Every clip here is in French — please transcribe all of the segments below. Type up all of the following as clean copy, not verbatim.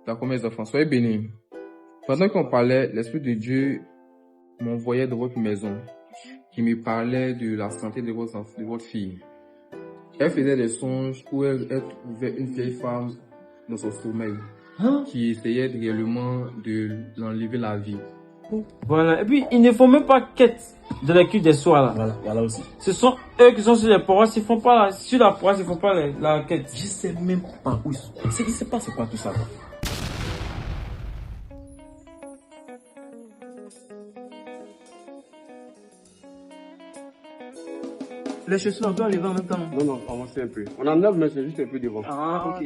D'accord, mes enfants, soyez bénis. Pendant qu'on parlait, l'Esprit de Dieu m'envoyait dans votre maison, qui me parlait de la santé de votre fille. Elle faisait des songes où elle trouvait une vieille femme dans son sommeil, qui essayait réellement de l'enlever la vie. Voilà. Et puis, il ne faut même pas quête de la cuite des soirs là. Voilà aussi. Ce sont eux qui sont sur les paroisses, ils font pas sur la paroisse, ils font pas la quête. Je sais même pas où ils sont. Je sais pas c'est quoi tout ça. Les chaussures, on doit arriver en même temps. Non, avancez un peu. On en a, mais c'est juste un peu devant. Ah, ok.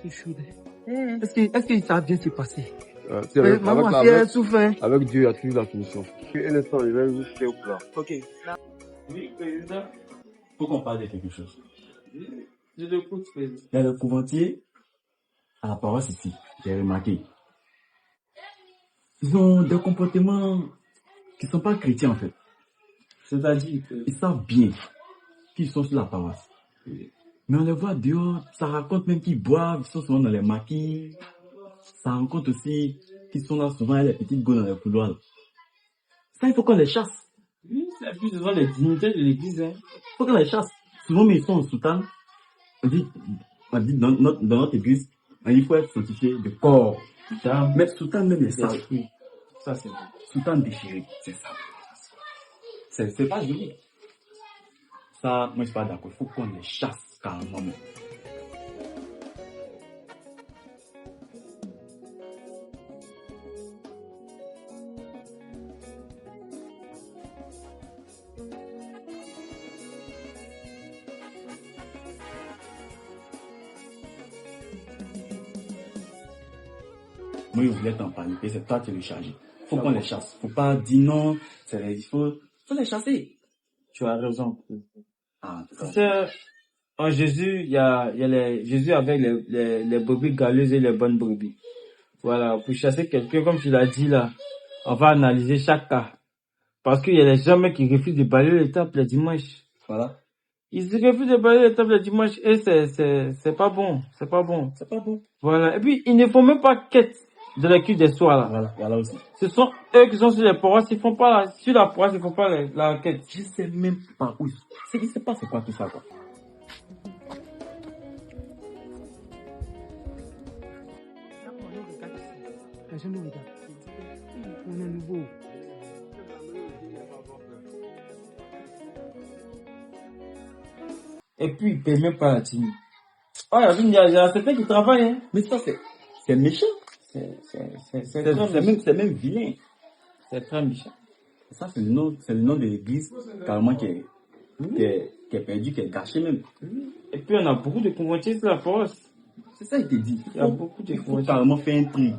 C'est chaud. Est-ce que ça va bien se passer? C'est vrai, Maman, si elle souffre. avec Dieu, il y a toujours la solution. Un instant, je vais juste faire là. Ok. Oui, président. Faut qu'on parle de quelque chose. Je l'écoute, président. Il y a le couventier à la paroisse ici. J'ai remarqué. Ils ont des comportements qui sont pas chrétiens en fait. C'est-à-dire qu'ils savent bien qu'ils sont sur la paroisse. Mais on les voit dehors, ça raconte même qu'ils boivent, ils sont souvent dans les maquis. Ça raconte aussi qu'ils sont là souvent avec les petites go dans les couloirs. Ça, il faut qu'on les chasse. Oui, c'est plus devant les dignités de l'église, hein. Il faut qu'on les chasse. Souvent, mais ils sont en soutane. On dit dans notre église, il faut être sanctifié de corps. Mais soutane même les sages. Ça, c'est bon. Soutane déchiré, c'est ça. C'est pas joli. Ça, moi, je suis pas d'accord. Il faut qu'on les chasse carrément. Moi, je voulais t'en parler, c'est toi qui es le chargé. Faut qu'on les chasse. Faut pas dire non, il faut les chasser. Tu as raison. Ah, Tu sais, en Jésus, il y a Jésus avec les brebis galeuses et les bonnes brebis. Voilà, pour chasser quelqu'un, comme tu l'as dit là, on va analyser chaque cas. Parce qu'il y a les gens qui refusent de balayer les tables le dimanche. voilà. Ils refusent de balayer les tables le dimanche et c'est pas bon. C'est pas bon. C'est pas bon. Voilà. Et puis, il ne faut même pas quête de la cuite des soirs là. Voilà aussi. Ce sont eux qui sont sur les paroisses, ils font pas sur la paroisse, ils font pas la quête. Je sais même pas où ils sont. Je sais pas c'est quoi tout ça, quoi. Personne ne regarde. On est nouveau. Et puis, ils paient même pas la team. Oh, il y a certains qui travaillent, hein. Mais ça, c'est méchant. C'est même vilain. C'est très méchant. Ça, c'est le nom de l'église, carrément, qui est perdu, qui est gâché même. Et puis, on a beaucoup de convoitiers sur la paroisse. C'est ça, il te dit. Il y a beaucoup de Il faut convoitiers. carrément faire un tri.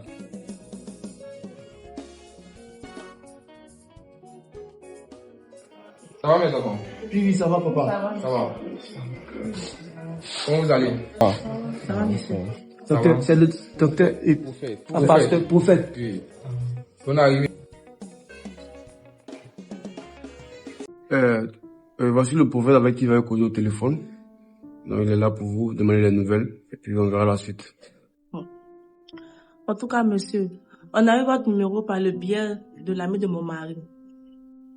Ça va, mes enfants? Oui, ça va, papa. Ça va. Comment vous allez? Ça va, monsieur. Docteur, c'est le docteur et pasteur, prophète. Oui. On est arrivé. Voici le prophète avec qui il va causer au téléphone. Donc, il est là pour vous demander les nouvelles. Et puis, on verra la suite. En tout cas, monsieur, on a eu votre numéro par le biais de l'ami de mon mari.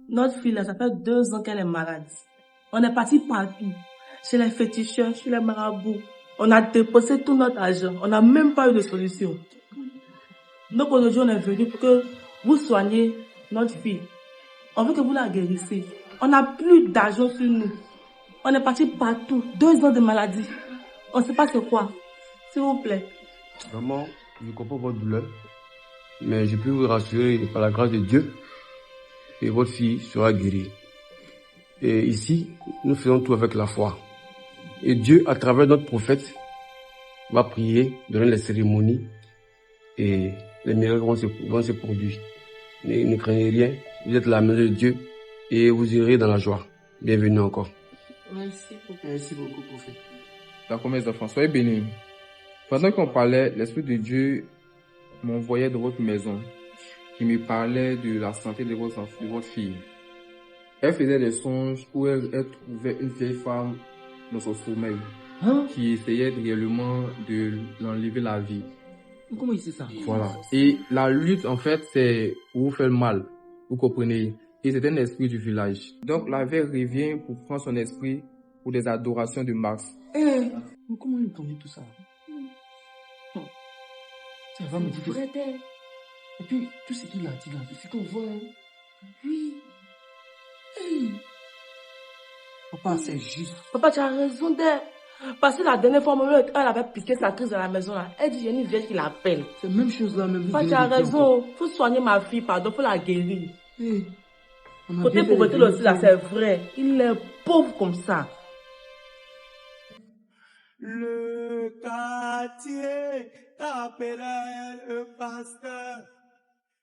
Notre fille, là, ça fait 2 ans qu'elle est malade. On est parti partout, chez les féticheurs, chez les marabouts. On a déposé tout notre argent. On n'a même pas eu de solution. Donc aujourd'hui, on est venu pour que vous soigniez notre fille. On veut que vous la guérissiez. On n'a plus d'argent sur nous. On est parti partout. 2 ans de maladie. On ne sait pas c'est quoi. S'il vous plaît. Vraiment, je comprends votre douleur. Mais je peux vous rassurer par la grâce de Dieu. Et votre fille sera guérie. Et ici, nous faisons tout avec la foi. Et Dieu, à travers notre prophète, va prier, donner les cérémonies. Et les miracles vont se produire. Ne craignez rien. Vous êtes la main de Dieu. Et vous irez dans la joie. Bienvenue encore. Merci beaucoup. Merci beaucoup, prophète. D'accord, mes enfants, soyez bénis. Pendant qu'on parlait, l'Esprit de Dieu m'envoyait dans votre maison, qui me parlait de la santé de votre fille. Elle faisait des songes où elle trouvait une vieille femme dans son sommeil, Hein? qui essayait réellement de l'enlever la vie. Comment il sait ça? Voilà. Et la lutte, en fait, c'est pour vous faire le mal. Vous comprenez? Et c'est un esprit du village. Donc, la veille revient pour prendre son esprit pour des adorations de Mars. Mais comment il connaît tout ça? Ça va me dire que... Et puis, tout ce qu'il a dit là, c'est ce qu'on voit. Hein? Oui. Papa, c'est juste. Papa, tu as raison d'elle. Parce que la dernière fois, maman, elle avait piqué sa crise dans la maison là. Elle dit, il y a une vieille qui l'appelle. C'est la même chose là, même. Papa, tu as raison. Faut soigner ma fille, pardon, faut la guérir. Côté pauvreté aussi là, c'est vrai. Il est pauvre comme ça. Le quartier t'appelle le pasteur.